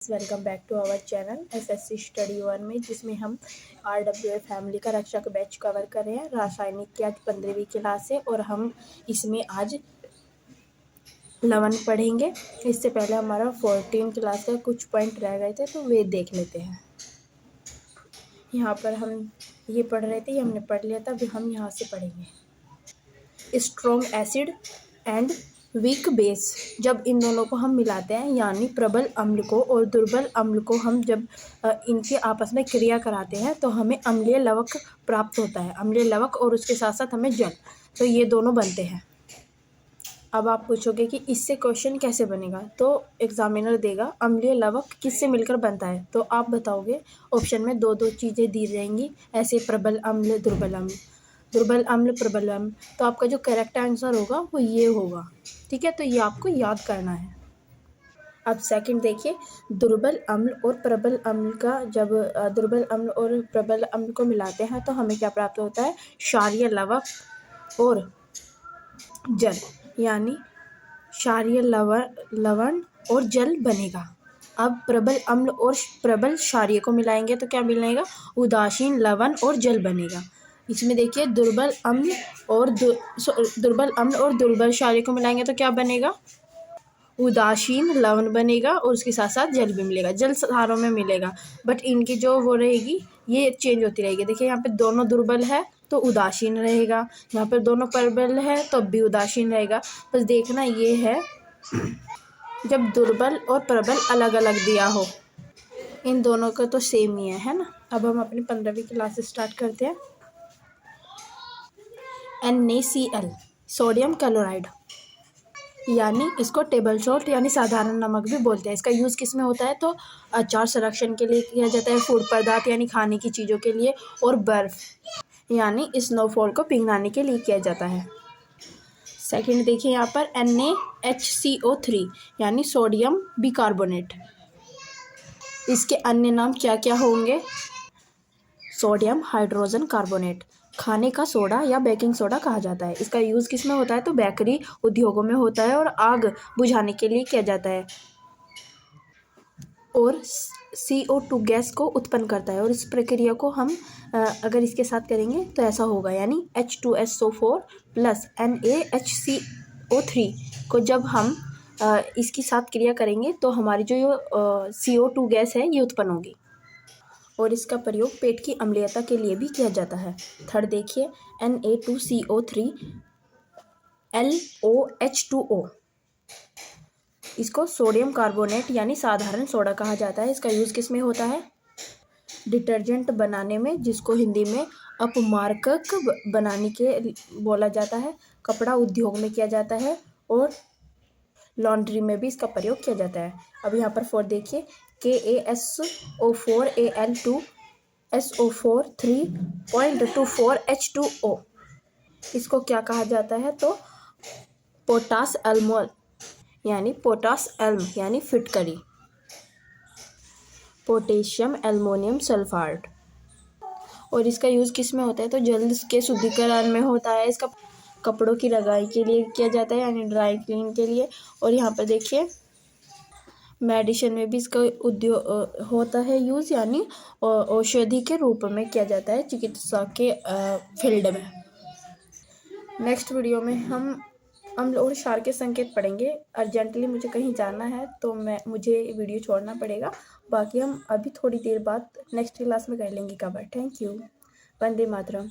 Welcome back to our channel SSC study 1 में, जिसमें हम आरडब्ल्यूए फैमिली का रक्षा का बैच कवर कर रहे हैं। रासायनिक की आज 15वीं क्लास है और हम इसमें आज 11 पढ़ेंगे। इससे पहले हमारा 14 क्लास का कुछ पॉइंट रह गए थे, तो वे देख लेते हैं। यहाँ पर हम ये पढ़ रहे थे, ये हमने पढ़ लिया था। अभी हम यहाँ से पढ़ेंगे। Strong acid and weak base, जब इन दोनों को हम मिलाते हैं, यानी प्रबल अम्ल को और दुर्बल अम्ल को हम जब इनके आपस में क्रिया कराते हैं तो हमें अम्लीय लवक प्राप्त होता है। अम्लीय लवक और उसके साथ साथ हमें जल, तो ये दोनों बनते हैं। अब आप पूछोगे कि इससे क्वेश्चन कैसे बनेगा, तो एग्जामिनर देगा अम्लीय लवक किससे मिलकर बनता है, तो आप बताओगे। ऑप्शन में दो दो चीज़ें दी जाएंगी, ऐसे प्रबल अम्ल, दुर्बल अम्ल, दुर्बल अम्ल, प्रबल अम्ल। तो आपका जो करेक्ट आंसर होगा वो ये होगा। ठीक है, तो ये आपको याद करना है। अब सेकंड देखिए, दुर्बल अम्ल और प्रबल अम्ल का जब दुर्बल अम्ल और प्रबल अम्ल को मिलाते हैं तो हमें क्या प्राप्त होता है? क्षारीय लवक और जल, यानी क्षारीय लवण और जल बनेगा। अब प्रबल अम्ल और प्रबल क्षारीय को मिलाएंगे तो क्या मिलेगा? उदासीन लवण और जल बनेगा। इसमें देखिए दुर्बल अम्ल और दुर्बल क्षारीय को मिलाएंगे तो क्या बनेगा? उदासीन लवण बनेगा और उसके साथ साथ जल भी मिलेगा, जल सारों में मिलेगा। बट इनकी जो वो रहेगी, ये चेंज होती रहेगी। देखिए यहाँ पे दोनों दुर्बल है तो उदासीन रहेगा, यहाँ पर दोनों प्रबल है तो भी उदासीन रहेगा। बस देखना ये है जब दुर्बल और प्रबल अलग अलग दिया हो, इन दोनों का तो सेम ही है ना। अब हम अपनी 15वीं क्लास स्टार्ट करते हैं। NaCl, सोडियम क्लोराइड, यानी इसको टेबल सॉल्ट यानी साधारण नमक भी बोलते हैं। इसका यूज़ किस में होता है? तो अचार संरक्षण के लिए किया जाता है, फूड पदार्थ यानी खाने की चीज़ों के लिए, और बर्फ़ यानी स्नोफॉल को पिघलाने के लिए किया जाता है। सेकंड देखिए यहाँ पर NaHCO3 यानी सोडियम बिकार्बोनेट। इसके अन्य नाम क्या क्या होंगे? सोडियम हाइड्रोजन कार्बोनेट, खाने का सोडा या बेकिंग सोडा कहा जाता है। इसका यूज़ किस में होता है? तो बेकरी उद्योगों में होता है और आग बुझाने के लिए किया जाता है, और CO2 गैस को उत्पन्न करता है। और इस प्रक्रिया को हम अगर इसके साथ करेंगे तो ऐसा होगा, यानी H2SO4 प्लस NaHCO3 को जब हम इसके साथ क्रिया करेंगे तो हमारी जो CO2 गैस है ये उत्पन्न होगी, और इसका प्रयोग पेट की अम्लीयता के लिए भी किया जाता है। थर्ड देखिए, Na2CO3 LOH2O, इसको सोडियम कार्बोनेट यानी साधारण सोडा कहा जाता है। इसका यूज़ किस में होता है? डिटर्जेंट बनाने में, जिसको हिंदी में अपमार्जक बनाने के बोला जाता है, कपड़ा उद्योग में किया जाता है, और लॉन्ड्री में भी इसका प्रयोग किया जाता है। अब यहाँ पर 4 देखिए, KaSO4Al2SO4 3.24H2O, इसको क्या कहा जाता है? तो पोटास एल्मोल यानी पोटास एल्म यानी फिटकरी, पोटेशियम एल्मोनियम सल्फाइड। और इसका यूज़ किस में होता है? तो जल के शुद्धिकरण में होता है। इसका कपड़ों की रंगाई के लिए किया जाता है, यानी ड्राई क्लीन के लिए। और यहाँ पर देखिए मेडिसिन में भी इसका उद्योग होता है यूज़, यानी औषधि के रूप में किया जाता है चिकित्सा के फील्ड में। नेक्स्ट वीडियो में हम अम्ल और क्षार के संकेत पढ़ेंगे। अर्जेंटली मुझे कहीं जाना है तो मुझे वीडियो छोड़ना पड़ेगा। बाकी हम अभी थोड़ी देर बाद नेक्स्ट क्लास में कर लेंगे cover. Thank you. Vande Mataram.